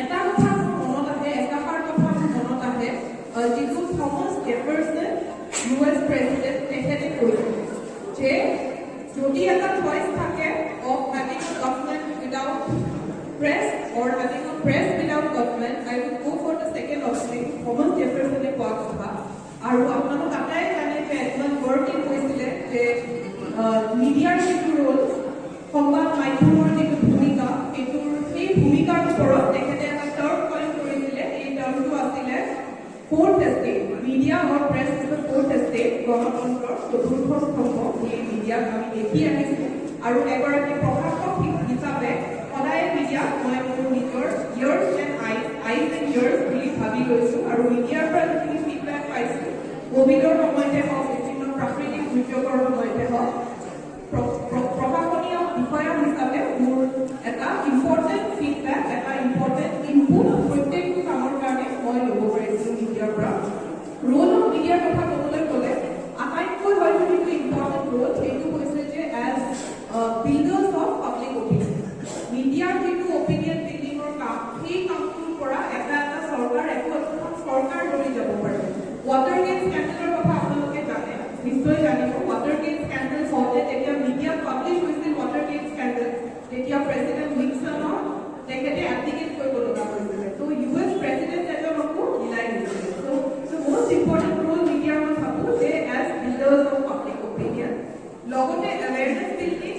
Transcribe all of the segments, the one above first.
এটা কথা মনত আহে, একাষাৰ কথা মনত আহে, যিটো থমাস জেফাৰচন US প্ৰেসিডেন্ট তেখেতে কৈছিল যে যদি এটা চইচ থাকে of having a government without press or having a press without government, I would go for the second option. Thomas জেফাৰচনে কোৱা কথা। আৰু আপোনালোক আটাই জানে যে এডমণ্ড বাৰ্কে কৈছিলে যে মিডিয়াৰ যিটো ৰোল, সংবাদ মাধ্যমৰ যিটো ভূমিকা, সেই ভূমিকাৰ ওপৰত তেখেতে এটা টাৰ্ম কইন কৰিছিলে। এই টাৰ্মটো আছিলে fourth estate. Media or press is the fourth estate, গণতন্ত্ৰৰ চতুৰ্থ স্তম্ভ। এই মিডিয়াক আমি দেখি আহিছোঁ আৰু এগৰাকী প্ৰশাসক হিচাপে সদায় মিডিয়াক মই মোৰ নিজৰ years and eyes and years বুলি ভাবি লৈছোঁ। আৰু মিডিয়াৰ পৰা যিখিনি ফিডবেক পাইছোঁ, কোভিডৰ সময়তে হওক, বিভিন্ন প্ৰাকৃতিক দুৰ্যোগৰ সময়তে হওক, প্ৰশাসনীয় বিষয়া হিচাপে মোৰ এটা ইম্পৰ্টেণ্ট ফিডবেক, এটা ইম্পৰ্টেণ্ট ইনপুট প্ৰত্যেকটো কামৰ কাৰণে মই ল'ব পাৰিছিলোঁ মিডিয়াৰ পৰা। ৰোল অফ মিডিয়াৰ কথা ক'বলৈ গ'লে আটাইতকৈ হয়তো যিটো ইম্পৰ্টেণ্ট ৰোল সেইটো হৈছে যে as builders of public opinion. মিডিয়াৰ যিটো অপিনিয়ন বিল্ডিঙৰ কাম, সেই কামটোৰ পৰা এটা চৰকাৰ এখন চৰকাৰ ধৰি যাব পাৰে। ৱাটাৰগেট স্কেণ্ডেলৰ কথা আপোনালোকে জানে, নিশ্চয় জানিব। ৱাটাৰগেট স্কেণ্ডেল হওঁতে যেতিয়া মিডিয়াত পাব্লিছ হৈছিল ৱাটাৰগেট স্কেণ্ডেল, তেতিয়া প্ৰেছিডেণ্ট নিক্সনৰ তেখেতে এপ্লিকেট কৰিব লগা হৈছিলে। ত' US প্ৰেছিডেণ্ট এজনকো মিলাই দিছিলে। ত' মষ্ট ইম্পৰ্টেণ্ট ৰোল মিডিয়াৰ মই ভাবোঁ যে as builders of public opinion. লগতে এৱেৰনেছ বিল্ডিং।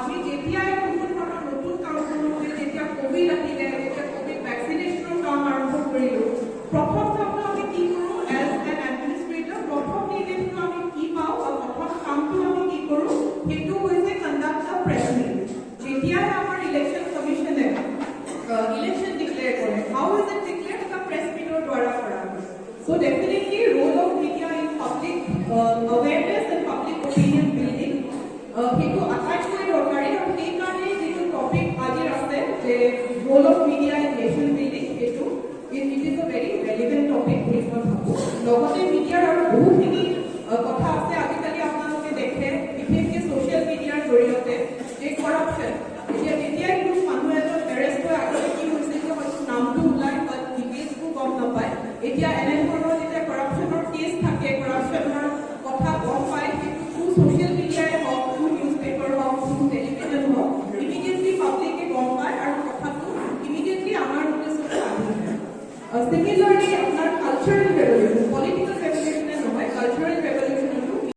আমি যেতিয়াই কোনো ধৰণৰ নতুন কাম কৰোঁ, যেতিয়া কোভিড আহিলে, যেতিয়া কোভিড ভেকচিনেশ্যনৰ কাম আৰম্ভ কৰিলোঁ, প্ৰথম কামটো আমি কি কৰোঁ এজ এন এডমিনিষ্ট্ৰেটৰ, প্ৰথম নিৰ্দেশটো আমি কি পাওঁ বা প্ৰথম কামটো আমি কি কৰোঁ সেইটো হৈছে কণ্ডাক্ট দ্য প্ৰেছ মিট। যেতিয়াই আমাৰ ইলেকশ্যন কমিশ্যনে ইলেকশ্যন ডিক্লেয়াৰ কৰে, হাউ ইজ ইট ডিক্লেয়াৰ? এটা প্ৰেছ মিটৰ দ্বাৰা কৰা হয়। So' definitely role of media in public awareness and public opinion building সেইটো আটাইতকৈ দৰকাৰী। আৰু সেইকাৰণে যিটো টপিক আজিৰ আছে যে role of media in nation building, সেইটো it is a very relevant topic বুলি মই ভাবোঁ। লগতে মিডিয়াৰ আৰু বহুখিনি কথা আছে। আজিকালি আপোনালোকে দেখে বিশেষকৈ ছ'চিয়েল মিডিয়াৰ জৰিয়তে যে কৰাপশ্যন, যেতিয়াই কোনো মানুহ এজন এৰেষ্ট হৈ আগতে কি হৈছিল যে হয়তো নামটো ওলায় বা ডিটেইলছবোৰ গম নাপায়, এতিয়া এনেধৰণৰ যেতিয়া কৰাপশ্যনৰ কেছ থাকে, কৰাপশ্যনৰ কথা গম পায়, সেইটো থ্ৰু ছ'চিয়েল মিডিয়াই হওক, থ্ৰু নিউজ পেপাৰ হওক, থ্ৰু টেলিভিশ্যন হওক, ইমিডিয়েটলি পাব্লিকে গম পায় আৰু কথাটো ইমিডিয়েটলি আমাৰ উদ্দেশ্যত আহি যায়। চিমিলাৰলি